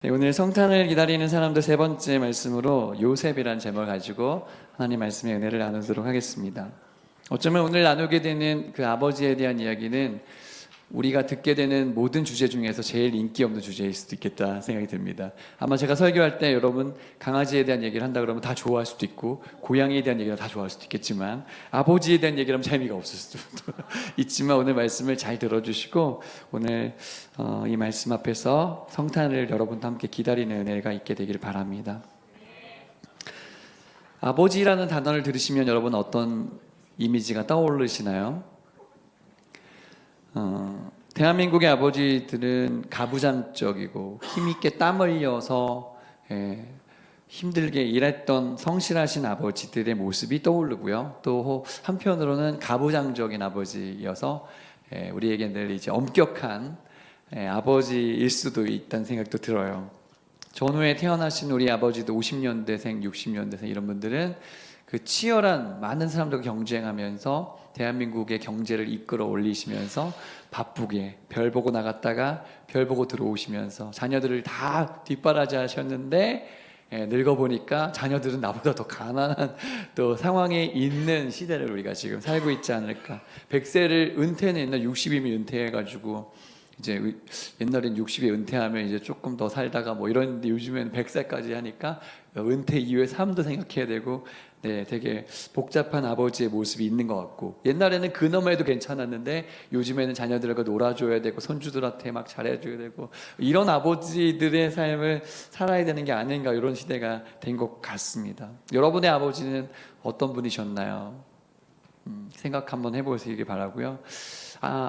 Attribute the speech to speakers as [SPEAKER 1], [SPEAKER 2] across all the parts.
[SPEAKER 1] 네, 오늘 성탄을 기다리는 사람들 세 번째 말씀으로 요셉이라는 제목을 가지고 하나님 말씀의 은혜를 나누도록 하겠습니다. 어쩌면 오늘 나누게 되는 그 아버지에 대한 이야기는 우리가 듣게 되는 모든 주제 중에서 제일 인기 없는 주제일 수도 있겠다 생각이 듭니다. 아마 제가 설교할 때 여러분 강아지에 대한 얘기를 한다 그러면 다 좋아할 수도 있고 고양이에 대한 얘기를 다 좋아할 수도 있겠지만 아버지에 대한 얘기를 하면 재미가 없을 수도 있지만 오늘 말씀을 잘 들어주시고 오늘 이 말씀 앞에서 성탄을 여러분과 함께 기다리는 은혜가 있게 되기를 바랍니다. 아버지라는 단어를 들으시면 여러분 어떤 이미지가 떠오르시나요? 대한민국의 아버지들은 가부장적이고 힘있게 땀 흘려서 힘들게 일했던 성실하신 아버지들의 모습이 떠오르고요. 또 한편으로는 가부장적인 아버지여서 우리에게 늘 이제 엄격한 아버지일 수도 있다는 생각도 들어요. 전후에 태어나신 우리 아버지도 50년대생, 60년대생 이런 분들은 그 치열한 많은 사람들과 경쟁하면서 대한민국의 경제를 이끌어 올리시면서 바쁘게 별 보고 나갔다가 별 보고 들어오시면서 자녀들을 다 뒷바라지 하셨는데 늙어보니까 자녀들은 나보다 더 가난한 또 상황에 있는 시대를 우리가 지금 살고 있지 않을까. 100세를 은퇴는 옛날 60이면 은퇴해가지고 이제 옛날엔 60에 은퇴하면 이제 조금 더 살다가 뭐 이런데 요즘에는 100살까지 하니까 은퇴 이후의 삶도 생각해야 되고 되게 복잡한 아버지의 모습이 있는 것 같고 옛날에는 그놈에도 괜찮았는데 요즘에는 자녀들과 놀아줘야 되고 손주들한테 막 잘해줘야 되고 이런 아버지들의 삶을 살아야 되는 게 아닌가 이런 시대가 된 것 같습니다. 여러분의 아버지는 어떤 분이셨나요? 생각 한번 해보시기 바라고요.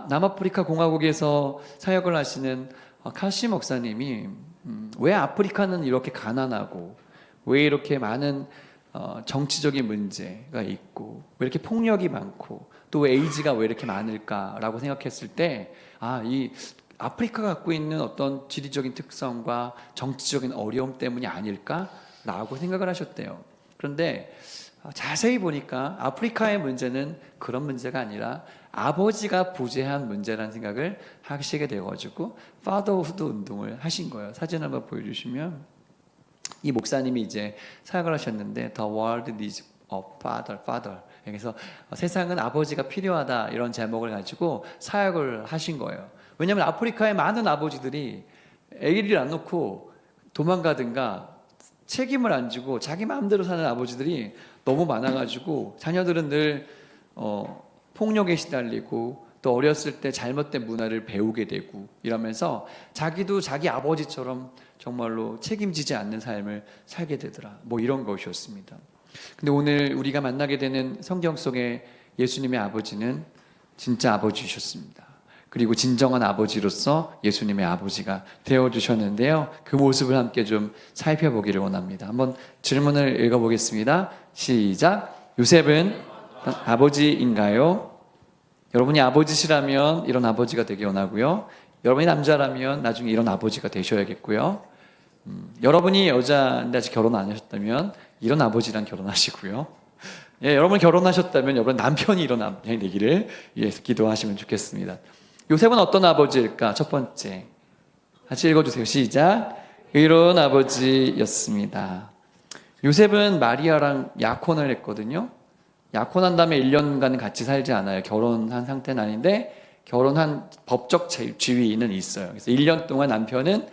[SPEAKER 1] 남아프리카 공화국에서 사역을 하시는 카시 목사님이 왜 아프리카는 이렇게 가난하고 왜 이렇게 많은 정치적인 문제가 있고 왜 이렇게 폭력이 많고 또 에이즈가 왜 이렇게 많을까라고 생각했을 때 이 아프리카가 갖고 있는 어떤 지리적인 특성과 정치적인 어려움 때문이 아닐까라고 생각을 하셨대요. 그런데 자세히 보니까 아프리카의 문제는 그런 문제가 아니라 아버지가 부재한 문제라는 생각을 하시게 되어가지고 파더후드 운동을 하신 거예요. 사진 한번 보여주시면 이 목사님이 이제 사역을 하셨는데 The world needs a father. 그래서 세상은 아버지가 필요하다 이런 제목을 가지고 사역을 하신 거예요. 왜냐하면 아프리카의 많은 아버지들이 아기를 안 놓고 도망가든가 책임을 안 지고 자기 마음대로 사는 아버지들이 너무 많아가지고 자녀들은 늘 폭력에 시달리고 또 어렸을 때 잘못된 문화를 배우게 되고 이러면서 자기도 자기 아버지처럼 정말로 책임지지 않는 삶을 살게 되더라. 뭐 이런 것이었습니다. 근데 오늘 우리가 만나게 되는 성경 속의 예수님의 아버지는 진짜 아버지셨습니다. 그리고 진정한 아버지로서 예수님의 아버지가 되어주셨는데요. 그 모습을 함께 좀 살펴보기를 원합니다. 한번 질문을 읽어보겠습니다. 시작. 요셉은 아버지인가요? 여러분이 아버지시라면 이런 아버지가 되기 원하고요. 여러분이 남자라면 나중에 이런 아버지가 되셔야겠고요. 여러분이 여자인데 아직 결혼 안 하셨다면 이런 아버지랑 결혼하시고요. 여러분 결혼하셨다면 여러분 남편이 이런 아버지 되기를 위해서 기도하시면 좋겠습니다. 요셉은 어떤 아버지일까? 첫 번째 같이 읽어주세요. 시작. 의로운 아버지였습니다. 요셉은 마리아랑 약혼을 했거든요. 약혼한 다음에 1년간 같이 살지 않아요. 결혼한 상태는 아닌데 결혼한 법적 지위는 있어요. 그래서 1년 동안 남편은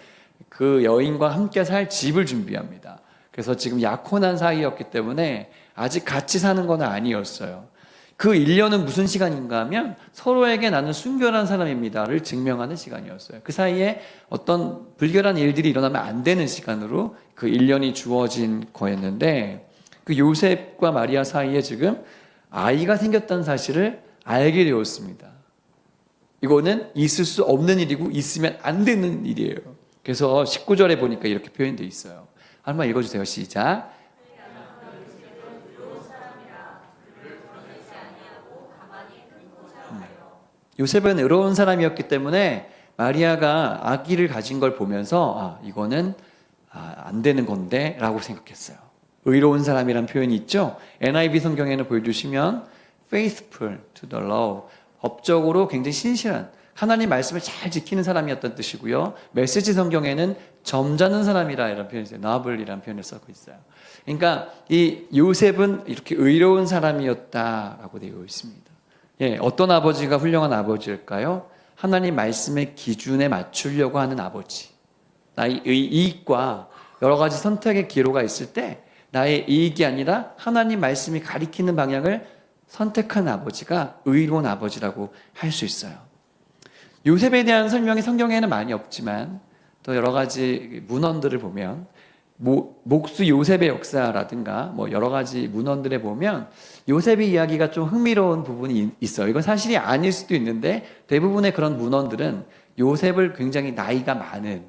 [SPEAKER 1] 그 여인과 함께 살 집을 준비합니다. 그래서 지금 약혼한 사이였기 때문에 아직 같이 사는 건 아니었어요. 그 1년은 무슨 시간인가 하면 서로에게 나는 순결한 사람입니다를 증명하는 시간이었어요. 그 사이에 어떤 불결한 일들이 일어나면 안 되는 시간으로 그 1년이 주어진 거였는데 그 요셉과 마리아 사이에 지금 아이가 생겼다는 사실을 알게 되었습니다. 이거는 있을 수 없는 일이고 있으면 안 되는 일이에요. 그래서 19절에 보니까 이렇게 표현되어 있어요. 한번 읽어주세요. 시작. 요셉은 의로운 사람이었기 때문에 마리아가 아기를 가진 걸 보면서 이거는 안 되는 건데 라고 생각했어요. 의로운 사람이란 표현이 있죠. NIV 성경에는 보여주시면 faithful to the law, 법적으로 굉장히 신실한 하나님 말씀을 잘 지키는 사람이었던 뜻이고요. 메시지 성경에는 점잖은 사람이라 이런 표현이 있어요. 나블이라는 표현을 쓰고 있어요. 그러니까 이 요셉은 이렇게 의로운 사람이었다라고 되어 있습니다. 예, 어떤 아버지가 훌륭한 아버지일까요? 하나님 말씀의 기준에 맞추려고 하는 아버지. 나의 이익과 여러 가지 선택의 기로가 있을 때 나의 이익이 아니라 하나님 말씀이 가리키는 방향을 선택한 아버지가 의로운 아버지라고 할 수 있어요. 요셉에 대한 설명이 성경에는 많이 없지만 또 여러 가지 문헌들을 보면 목수 요셉의 역사라든가 뭐 여러 가지 문헌들에 보면 요셉의 이야기가 좀 흥미로운 부분이 있어요. 이건 사실이 아닐 수도 있는데 대부분의 그런 문헌들은 요셉을 굉장히 나이가 많은,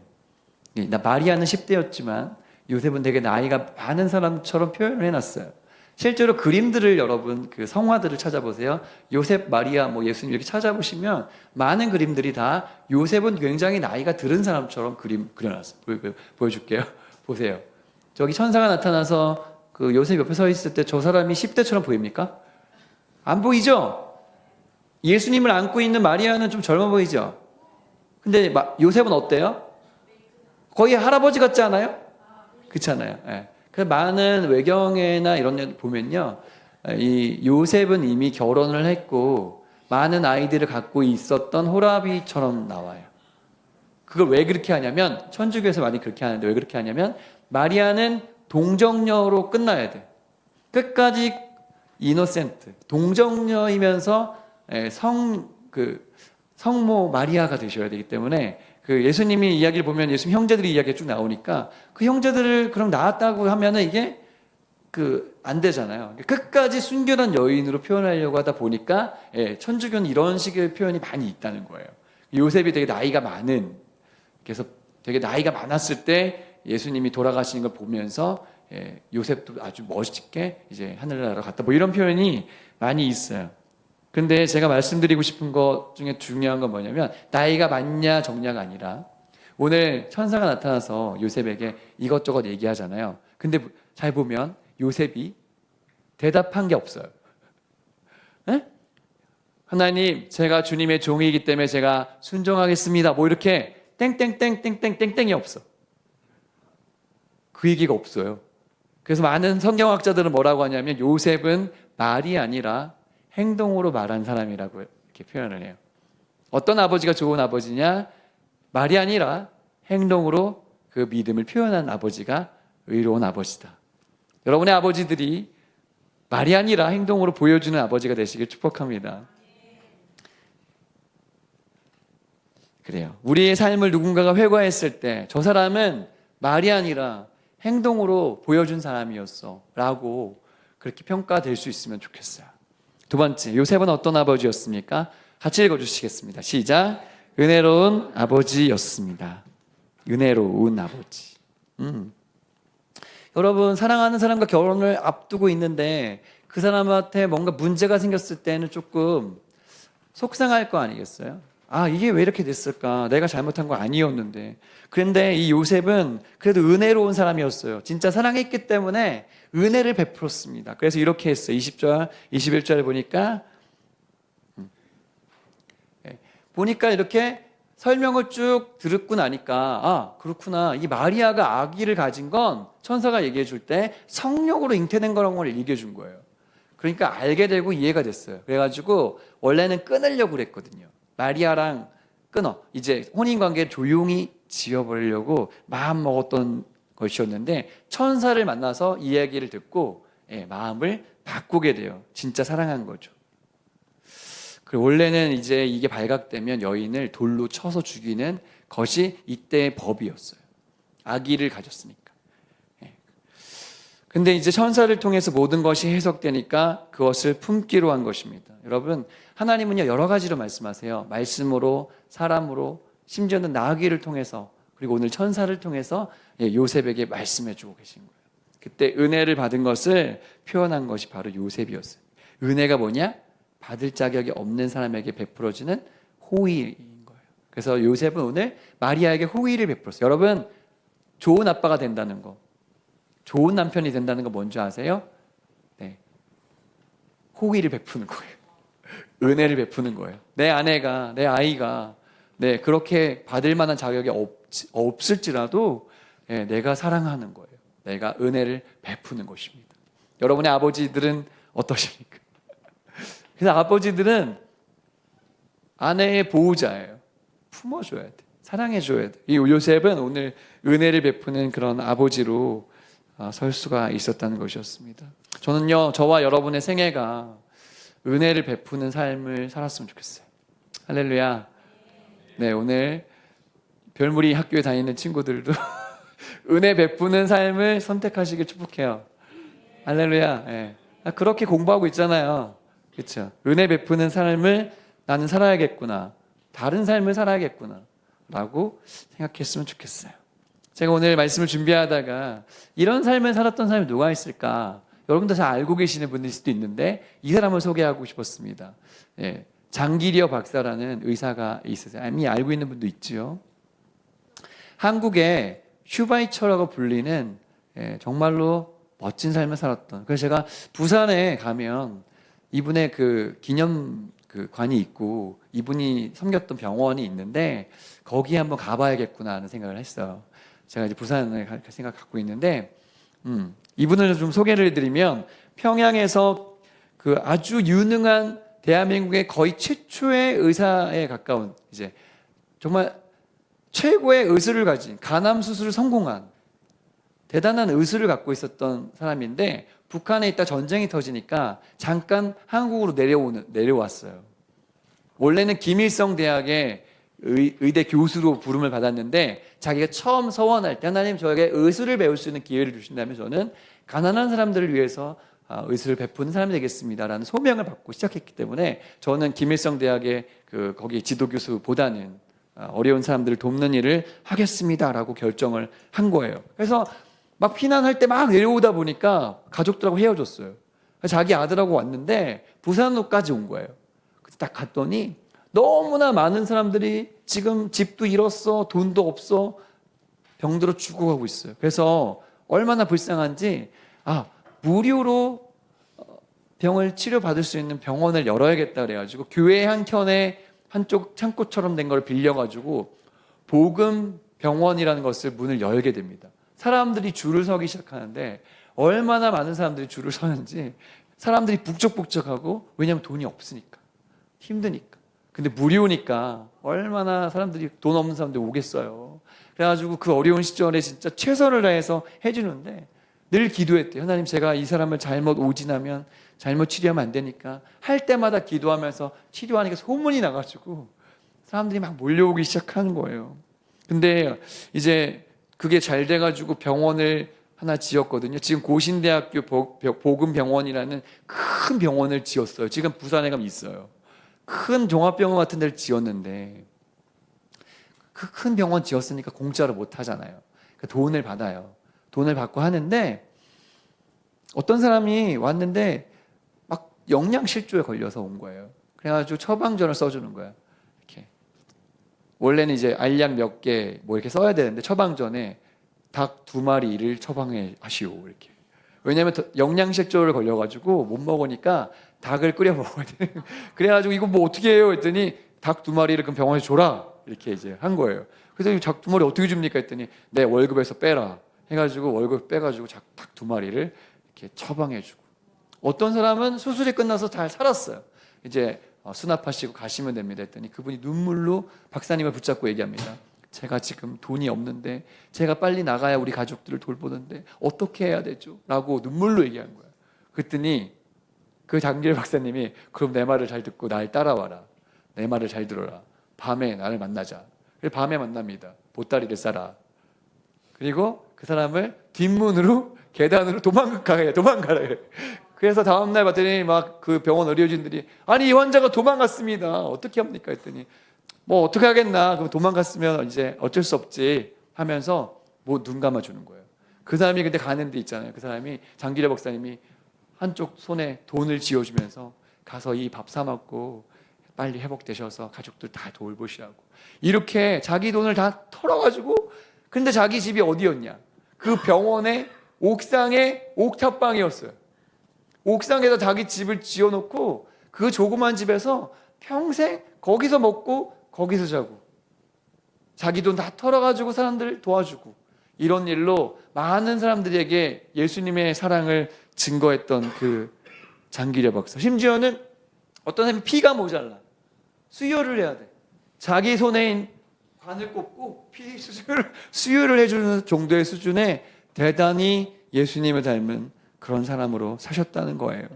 [SPEAKER 1] 마리아는 10대였지만 요셉은 되게 나이가 많은 사람처럼 표현을 해놨어요. 실제로 그림들을 여러분 그 성화들을 찾아보세요. 요셉, 마리아, 뭐 예수님 이렇게 찾아보시면 많은 그림들이 다 요셉은 굉장히 나이가 들은 사람처럼 그림 그려놨어요. 보여줄게요. 보세요. 저기 천사가 나타나서 그 요셉 옆에 서 있을 때 저 사람이 10대처럼 보입니까? 안 보이죠? 예수님을 안고 있는 마리아는 좀 젊어 보이죠? 근데 요셉은 어때요? 거의 할아버지 같지 않아요? 그렇잖아요. 예. 그 많은 외경에나 이런 데 보면요, 이 요셉은 이미 결혼을 했고 많은 아이들을 갖고 있었던 호라비처럼 나와요. 그걸 왜 그렇게 하냐면, 천주교에서 많이 그렇게 하는데 왜 그렇게 하냐면 마리아는 동정녀로 끝나야 돼. 끝까지 이노센트, 동정녀이면서 성모 마리아가 되셔야 되기 때문에 그 예수님이 이야기를 보면 예수님 형제들이 이야기가 쭉 나오니까 그 형제들을 그럼 낳았다고 하면은 이게 안 되잖아요. 끝까지 순결한 여인으로 표현하려고 하다 보니까 천주교는 이런 식의 표현이 많이 있다는 거예요. 요셉이 되게 나이가 많은, 그래서 되게 나이가 많았을 때 예수님이 돌아가시는 걸 보면서 요셉도 아주 멋있게 이제 하늘나라로 갔다, 뭐 이런 표현이 많이 있어요. 근데 제가 말씀드리고 싶은 것 중에 중요한 건 뭐냐면 나이가 많냐 적냐가 아니라, 오늘 천사가 나타나서 요셉에게 이것저것 얘기하잖아요. 근데 잘 보면 요셉이 대답한 게 없어요. 에? 하나님, 제가 주님의 종이기 때문에 제가 순종하겠습니다, 뭐 이렇게 땡땡땡땡땡땡땡이 없어. 그 얘기가 없어요. 그래서 많은 성경학자들은 뭐라고 하냐면 요셉은 말이 아니라 행동으로 말한 사람이라고 이렇게 표현을 해요. 어떤 아버지가 좋은 아버지냐? 말이 아니라 행동으로 그 믿음을 표현한 아버지가 의로운 아버지다. 여러분의 아버지들이 말이 아니라 행동으로 보여주는 아버지가 되시길 축복합니다. 그래요. 우리의 삶을 누군가가 회고했을 때 저 사람은 말이 아니라 행동으로 보여준 사람이었어 라고 그렇게 평가될 수 있으면 좋겠어요. 두 번째, 요셉은 어떤 아버지였습니까? 같이 읽어주시겠습니다. 시작. 은혜로운 아버지였습니다. 은혜로운 아버지. 여러분, 사랑하는 사람과 결혼을 앞두고 있는데 그 사람한테 뭔가 문제가 생겼을 때는 조금 속상할 거 아니겠어요? 아, 이게 왜 이렇게 됐을까? 내가 잘못한 거 아니었는데. 그런데 이 요셉은 그래도 은혜로운 사람이었어요. 진짜 사랑했기 때문에 은혜를 베풀었습니다. 그래서 이렇게 했어요. 20절, 21절에 보니까 이렇게 설명을 쭉 듣고 나니까, 아, 그렇구나. 이 마리아가 아기를 가진 건 천사가 얘기해 줄 때 성령으로 잉태된 거라는 걸 얘기해 준 거예요. 그러니까 알게 되고 이해가 됐어요. 그래가지고 원래는 끊으려고 그랬거든요. 마리아랑 끊어. 이제 혼인관계를 조용히 지어버리려고 마음 먹었던 것이었는데 천사를 만나서 이야기를 듣고 마음을 바꾸게 돼요. 진짜 사랑한 거죠. 그리고 원래는 이제 이게 발각되면 여인을 돌로 쳐서 죽이는 것이 이때의 법이었어요. 아기를 가졌으니까. 근데 이제 천사를 통해서 모든 것이 해석되니까 그것을 품기로 한 것입니다. 여러분, 하나님은요 여러 가지로 말씀하세요. 말씀으로, 사람으로, 심지어는 나귀를 통해서, 그리고 오늘 천사를 통해서 요셉에게 말씀해주고 계신 거예요. 그때 은혜를 받은 것을 표현한 것이 바로 요셉이었어요. 은혜가 뭐냐? 받을 자격이 없는 사람에게 베풀어지는 호의인 거예요. 그래서 요셉은 오늘 마리아에게 호의를 베풀었어요. 여러분, 좋은 아빠가 된다는 거, 좋은 남편이 된다는 거 뭔지 아세요? 네, 호의를 베푸는 거예요. 은혜를 베푸는 거예요. 내 아내가, 내 아이가 네, 그렇게 받을 만한 자격이 없을지라도 내가 사랑하는 거예요. 내가 은혜를 베푸는 것입니다. 여러분의 아버지들은 어떠십니까? 그래서 아버지들은 아내의 보호자예요. 품어줘야 돼. 사랑해줘야 돼. 이 요셉은 오늘 은혜를 베푸는 그런 아버지로 설 수가 있었다는 것이었습니다. 저는요, 저와 여러분의 생애가 은혜를 베푸는 삶을 살았으면 좋겠어요. 할렐루야. 네, 오늘 별무리 학교에 다니는 친구들도 은혜 베푸는 삶을 선택하시길 축복해요. 할렐루야. 네. 그렇게 공부하고 있잖아요. 그렇죠? 은혜 베푸는 삶을 나는 살아야겠구나. 다른 삶을 살아야겠구나. 라고 생각했으면 좋겠어요. 제가 오늘 말씀을 준비하다가 이런 삶을 살았던 사람이 누가 있을까? 여러분도 잘 알고 계시는 분일 수도 있는데 이 사람을 소개하고 싶었습니다. 예, 장기리어 박사라는 의사가 있으세요. 이미 알고 있는 분도 있죠. 한국의 슈바이처라고 불리는 정말로 멋진 삶을 살았던. 그래서 제가 부산에 가면 이분의 그 기념 관이 있고 이분이 섬겼던 병원이 있는데 거기에 한번 가봐야겠구나 하는 생각을 했어요. 제가 이제 부산을 갈 생각 갖고 있는데 이분을 좀 소개를 해드리면 평양에서 그 아주 유능한 대한민국의 거의 최초의 의사에 가까운 이제 정말 최고의 의술을 가진 간암 수술을 성공한 대단한 의술을 갖고 있었던 사람인데 북한에 있다 전쟁이 터지니까 잠깐 한국으로 내려왔어요. 원래는 김일성 대학의 의대 교수로 부름을 받았는데 자기가 처음 서원할 때 하나님 저에게 의술을 배울 수 있는 기회를 주신다면 저는 가난한 사람들을 위해서 의술을 베푸는 사람이 되겠습니다라는 소명을 받고 시작했기 때문에 저는 김일성 대학의 거기 지도교수보다는 어려운 사람들을 돕는 일을 하겠습니다라고 결정을 한 거예요. 그래서 막 피난할 때 막 내려오다 보니까 가족들하고 헤어졌어요. 자기 아들하고 왔는데 부산으로까지 온 거예요. 딱 갔더니 너무나 많은 사람들이 지금 집도 잃었어, 돈도 없어, 병들어 죽어가고 있어요. 그래서 얼마나 불쌍한지 무료로 병을 치료받을 수 있는 병원을 열어야겠다 그래가지고 교회 한켠에 한쪽 창고처럼 된 걸 빌려가지고 복음 병원이라는 것을 문을 열게 됩니다. 사람들이 줄을 서기 시작하는데 얼마나 많은 사람들이 줄을 서는지 사람들이 북적북적하고 왜냐하면 돈이 없으니까 힘드니까. 근데 무료니까 얼마나 사람들이 돈 없는 사람들이 오겠어요. 그래가지고 그 어려운 시절에 진짜 최선을 다해서 해주는데 늘 기도했대요. 하나님 제가 이 사람을 잘못 오진하면 잘못 치료하면 안 되니까 할 때마다 기도하면서 치료하니까 소문이 나가지고 사람들이 막 몰려오기 시작하는 거예요. 근데 이제 그게 잘 돼가지고 병원을 하나 지었거든요. 지금 고신대학교 복음병원이라는 큰 병원을 지었어요. 지금 부산에 가면 있어요. 큰 종합병원 같은 데를 지었는데 그 큰 병원 지었으니까 공짜로 못 하잖아요. 그러니까 돈을 받아요. 돈을 받고 하는데 어떤 사람이 왔는데 막 영양실조에 걸려서 온 거예요. 그래가지고 처방전을 써주는 거야. 이렇게 원래는 이제 알약 몇 개 뭐 이렇게 써야 되는데 처방전에 닭 2마리를 처방해 하시오 이렇게. 왜냐하면 영양실조를 걸려가지고 못 먹으니까 닭을 끓여 먹어야 돼. 그래가지고 이거 뭐 어떻게 해요? 했더니 닭 2마리를 그럼 병원에 줘라 이렇게 이제 한 거예요. 그래서 이 닭 2마리 어떻게 줍니까? 했더니 내 월급에서 빼라 해가지고 월급 빼가지고 닭 2마리를 이렇게 처방해주고. 어떤 사람은 수술이 끝나서 잘 살았어요. 이제 수납하시고 가시면 됩니다 했더니 그분이 눈물로 박사님을 붙잡고 얘기합니다. 제가 지금 돈이 없는데 제가 빨리 나가야 우리 가족들을 돌보는데 어떻게 해야 되죠? 라고 눈물로 얘기한 거예요. 그랬더니 그 장길 박사님이 그럼 내 말을 잘 듣고 날 따라와라. 내 말을 잘 들어라. 밤에 나를 만나자. 그래서 밤에 만납니다. 보따리를 싸라. 그리고 그 사람을 뒷문으로 계단으로 도망가라. 그래서 다음날 봤더니 막 그 병원 의료진들이 아니 이 환자가 도망갔습니다. 어떻게 합니까? 했더니 뭐 어떻게 하겠나. 그럼 도망갔으면 이제 어쩔 수 없지 하면서 뭐 눈 감아주는 거예요. 그 사람이 근데 가는 데 있잖아요. 그 사람이 장기래 박사님이 한쪽 손에 돈을 쥐어주면서 가서 이 밥 사 먹고 빨리 회복되셔서 가족들 다 돌보시라고. 이렇게 자기 돈을 다 털어가지고 근데 자기 집이 어디였냐? 그 병원의 옥상에 옥탑방이었어요. 옥상에다 자기 집을 지어놓고 그 조그만 집에서 평생 거기서 먹고 거기서 자고 자기 돈 다 털어가지고 사람들 도와주고 이런 일로 많은 사람들에게 예수님의 사랑을 증거했던 그 장기려 박사. 심지어는 어떤 사람이 피가 모자라 수혈을 해야 돼. 자기 손에 있는 관을 꼽고 피 수혈을 해주는 정도의 수준의 대단히 예수님을 닮은 그런 사람으로 사셨다는 거예요.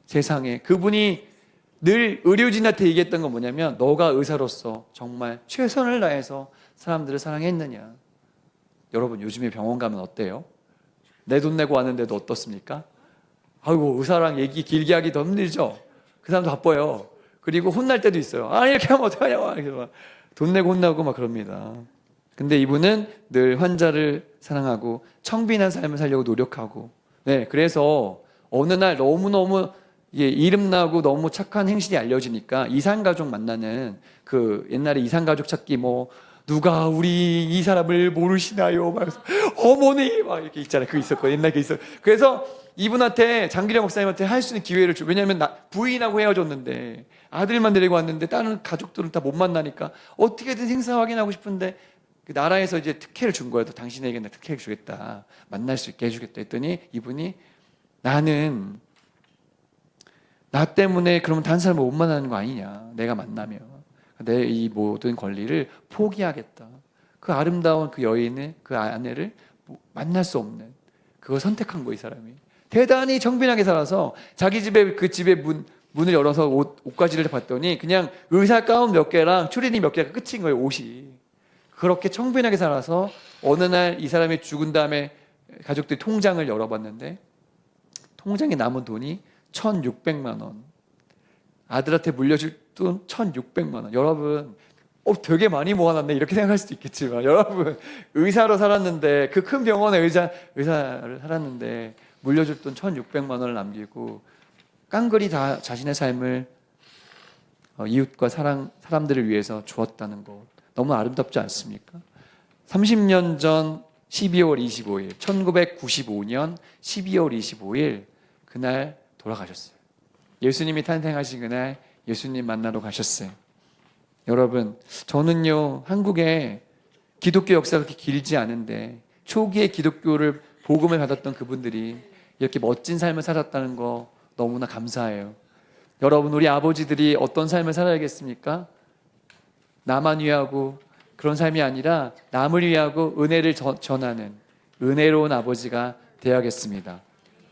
[SPEAKER 1] 세상에. 그분이 늘 의료진한테 얘기했던 건 뭐냐면, 너가 의사로서 정말 최선을 다해서 사람들을 사랑했느냐. 여러분, 요즘에 병원 가면 어때요? 내 돈 내고 왔는데도 어떻습니까? 아이고, 의사랑 얘기 길게 하기 더 힘들죠. 그 사람도 바빠요. 그리고 혼날 때도 있어요. 아, 이렇게 하면 어떡하냐고. 이렇게 막 돈 내고 혼나고 막 그럽니다. 근데 이분은 늘 환자를 사랑하고 청빈한 삶을 살려고 노력하고, 네, 그래서 어느 날 너무너무 이름나고 너무 착한 행실이 알려지니까 이산가족 만나는 그 옛날에 이산가족 찾기 뭐 누가 우리 이 사람을 모르시나요? 막 어머니 막 이렇게 있잖아요. 그거 있었고 옛날에 그 있어. 그래서 이분한테 장기려 목사님한테 할 수 있는 기회를 줘. 왜냐하면 부인하고 헤어졌는데 아들만 데리고 왔는데 다른 가족들은 다 못 만나니까 어떻게든 행사 확인하고 싶은데 그 나라에서 이제 특혜를 준 거예요. 당신에게는 특혜를 주겠다. 만날 수 있게 해주겠다 했더니 이분이 나는 나 때문에 그러면 다른 사람을 못 만나는 거 아니냐. 내가 만나면 내 이 모든 권리를 포기하겠다. 그 아름다운 그 여인을 그 아내를 만날 수 없는 그걸 선택한 거예요. 이 사람이 대단히 청빈하게 살아서 자기 집에 그 집에 문을 열어서 옷가지를 봤더니 그냥 의사 가운 몇 개랑 추리닝 몇 개가 끝인 거예요. 옷이. 그렇게 청빈하게 살아서 어느 날 이 사람이 죽은 다음에 가족들이 통장을 열어봤는데 통장에 남은 돈이 1,600만 원. 아들한테 물려줄 돈 1,600만 원. 여러분, 되게 많이 모아놨네 이렇게 생각할 수도 있겠지만, 여러분 의사로 살았는데 그 큰 병원에 의사를 살았는데 물려줄 돈 1,600만 원을 남기고 깡그리 다 자신의 삶을 이웃과 사람들을 위해서 주었다는 것, 너무 아름답지 않습니까? 30년 전 12월 25일 1995년 12월 25일 그날 돌아가셨어요. 예수님이 탄생하신 그날 예수님 만나러 가셨어요. 여러분, 저는요 한국에 기독교 역사가 그렇게 길지 않은데 초기에 기독교를 복음을 받았던 그분들이 이렇게 멋진 삶을 살았다는 거 너무나 감사해요. 여러분, 우리 아버지들이 어떤 삶을 살아야겠습니까? 나만 위하고 그런 삶이 아니라 남을 위하고 은혜를 전하는 은혜로운 아버지가 되어야겠습니다.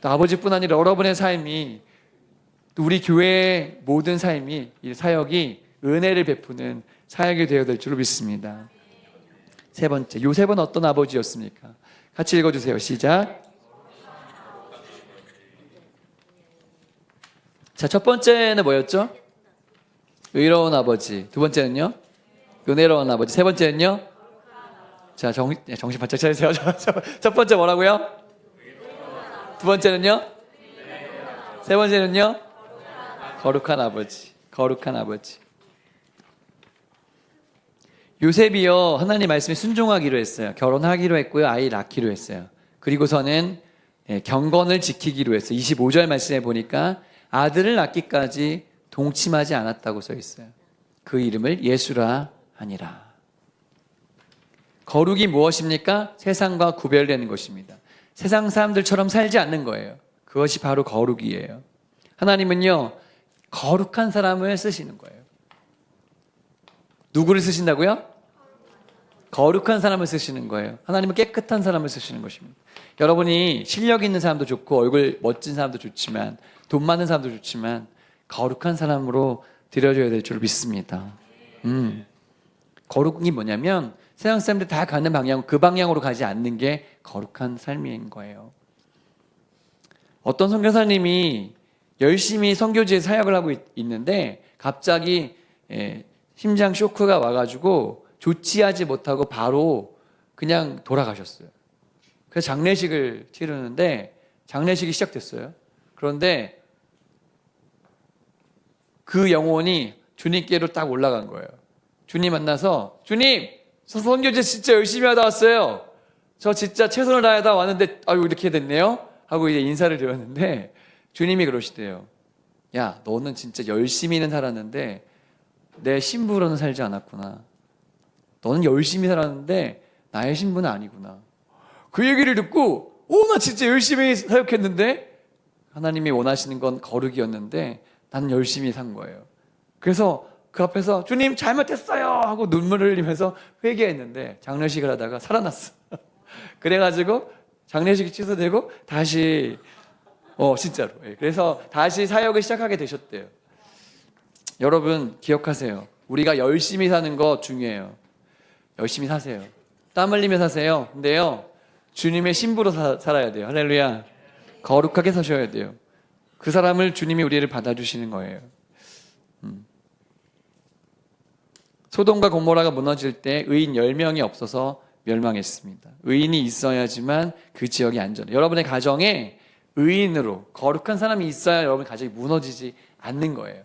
[SPEAKER 1] 또 아버지뿐 아니라 여러분의 삶이, 또 우리 교회의 모든 삶이, 이 사역이 은혜를 베푸는 사역이 되어야 될 줄로 믿습니다. 세 번째, 요셉은 어떤 아버지였습니까? 같이 읽어주세요. 시작. 자, 첫 번째는 뭐였죠? 의로운 아버지. 두 번째는요? 은혜로운 아버지. 세 번째는요? 자, 정신 바짝 차리세요. 첫 번째 뭐라고요? 두 번째는요? 세 번째는요? 거룩한 아버지. 거룩한 아버지. 요셉이요, 하나님 말씀에 순종하기로 했어요. 결혼하기로 했고요, 아이 낳기로 했어요. 그리고서는 경건을 지키기로 했어요. 25절 말씀에 보니까 아들을 낳기까지 동침하지 않았다고 써 있어요. 그 이름을 예수라 하니라. 거룩이 무엇입니까? 세상과 구별되는 것입니다. 세상 사람들처럼 살지 않는 거예요. 그것이 바로 거룩이에요. 하나님은요, 거룩한 사람을 쓰시는 거예요. 누구를 쓰신다고요? 거룩한 사람을 쓰시는 거예요. 하나님은 깨끗한 사람을 쓰시는 것입니다. 여러분이 실력 있는 사람도 좋고 얼굴 멋진 사람도 좋지만 돈 많은 사람도 좋지만 거룩한 사람으로 들여줘야 될 줄 믿습니다. 거룩이 뭐냐면 세상 사람들 다 가는 방향, 그 방향으로 가지 않는 게 거룩한 삶인 거예요. 어떤 선교사님이 열심히 선교지에 사역을 하고 있는데 갑자기 심장 쇼크가 와가지고 조치하지 못하고 바로 그냥 돌아가셨어요. 그래서 장례식을 치르는데 장례식이 시작됐어요. 그런데 그 영혼이 주님께로 딱 올라간 거예요. 주님 만나서, 주님, 저 선교지 진짜 열심히 하다 왔어요. 저 진짜 최선을 다하다 왔는데 아유 이렇게 됐네요 하고 이제 인사를 드렸는데 주님이 그러시대요. 야, 너는 진짜 열심히는 살았는데 내 신부로는 살지 않았구나. 너는 열심히 살았는데 나의 신분은 아니구나. 그 얘기를 듣고 나 진짜 열심히 사역했는데 하나님이 원하시는 건 거룩이었는데 나는 열심히 산 거예요. 그래서 그 앞에서 주님 잘못했어요 하고 눈물을 흘리면서 회개했는데 장례식을 하다가 살아났어. 그래가지고 장례식이 취소되고 다시 진짜로. 그래서 다시 사역을 시작하게 되셨대요. 여러분 기억하세요. 우리가 열심히 사는 거 중요해요. 열심히 사세요. 땀 흘리며 사세요. 근데요, 주님의 신부로 살아야 돼요. 할렐루야. 거룩하게 사셔야 돼요. 그 사람을 주님이 우리를 받아주시는 거예요. 소돔과 고모라가 무너질 때 의인 10명이 없어서 멸망했습니다. 의인이 있어야지만 그 지역이 안전해요. 여러분의 가정에 의인으로 거룩한 사람이 있어야 여러분 가정이 무너지지 않는 거예요.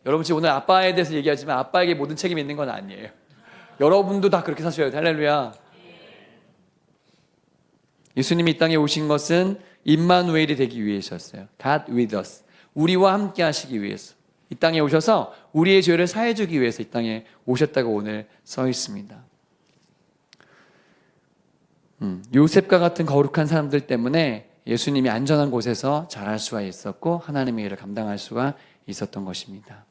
[SPEAKER 1] 여러분 지금 오늘 아빠에 대해서 얘기하지만 아빠에게 모든 책임이 있는 건 아니에요. 여러분도 다 그렇게 사셔야 돼요. 할렐루야. 예수님이 이 땅에 오신 것은 임마누엘이 되기 위해서였어요. God with us. 우리와 함께 하시기 위해서. 이 땅에 오셔서 우리의 죄를 사해 주기 위해서 이 땅에 오셨다고 오늘 써 있습니다. 요셉과 같은 거룩한 사람들 때문에 예수님이 안전한 곳에서 자랄 수가 있었고 하나님의 일을 감당할 수가 있었던 것입니다.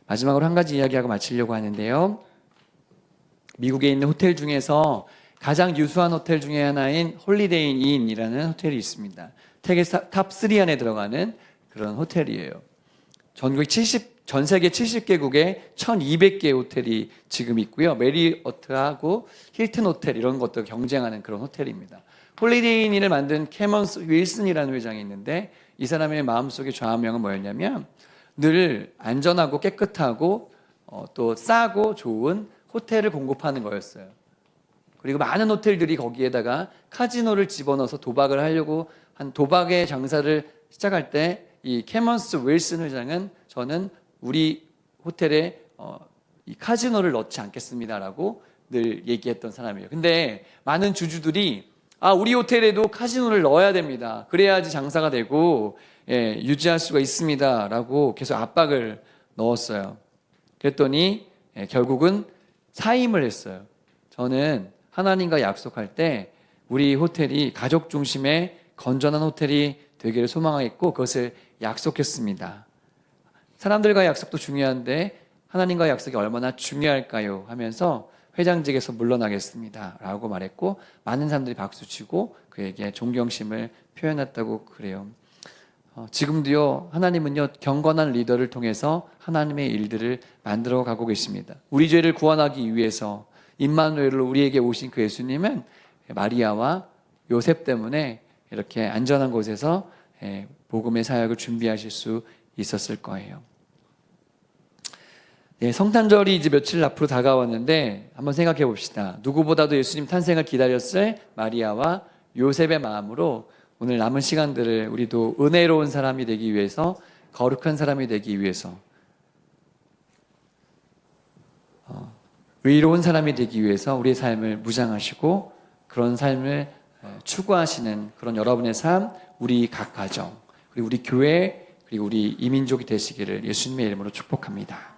[SPEAKER 1] 마지막으로 한 가지 이야기하고 마치려고 하는데요. 미국에 있는 호텔 중에서 가장 유수한 호텔 중에 하나인 홀리데이 인이라는 호텔이 있습니다. 탑 3 안에 들어가는 그런 호텔이에요. 전 세계 70개국에 1200개의 호텔이 지금 있고요. 메리어트하고 힐튼 호텔 이런 것도 경쟁하는 그런 호텔입니다. 홀리데이 인을 만든 캐먼스 윌슨이라는 회장이 있는데 이 사람의 마음속의 좌우명은 뭐였냐면 늘 안전하고 깨끗하고 또 싸고 좋은 호텔을 공급하는 거였어요. 그리고 많은 호텔들이 거기에다가 카지노를 집어넣어서 도박을 하려고 한 도박의 장사를 시작할 때 이 캐먼스 윌슨 회장은 저는 우리 호텔에 이 카지노를 넣지 않겠습니다라고 늘 얘기했던 사람이에요. 근데 많은 주주들이 우리 호텔에도 카지노를 넣어야 됩니다. 그래야지 장사가 되고 유지할 수가 있습니다라고 계속 압박을 넣었어요. 그랬더니 결국은 사임을 했어요. 저는 하나님과 약속할 때 우리 호텔이 가족 중심의 건전한 호텔이 되기를 소망하겠고 그것을 약속했습니다. 사람들과의 약속도 중요한데 하나님과의 약속이 얼마나 중요할까요? 하면서 회장직에서 물러나겠습니다 라고 말했고 많은 사람들이 박수치고 그에게 존경심을 표현했다고 그래요. 지금도요, 하나님은요 경건한 리더를 통해서 하나님의 일들을 만들어 가고 계십니다. 우리 죄를 구원하기 위해서 임마누엘로 우리에게 오신 그 예수님은 마리아와 요셉 때문에 이렇게 안전한 곳에서 복음의 사역을 준비하실 수 있었을 거예요. 성탄절이 이제 며칠 앞으로 다가왔는데 한번 생각해 봅시다. 누구보다도 예수님 탄생을 기다렸을 마리아와 요셉의 마음으로 오늘 남은 시간들을 우리도 은혜로운 사람이 되기 위해서 거룩한 사람이 되기 위해서 의로운 사람이 되기 위해서 우리의 삶을 무장하시고 그런 삶을 추구하시는 그런 여러분의 삶, 우리 각 가정, 그리고 우리 교회, 그리고 우리 이민족이 되시기를 예수님의 이름으로 축복합니다.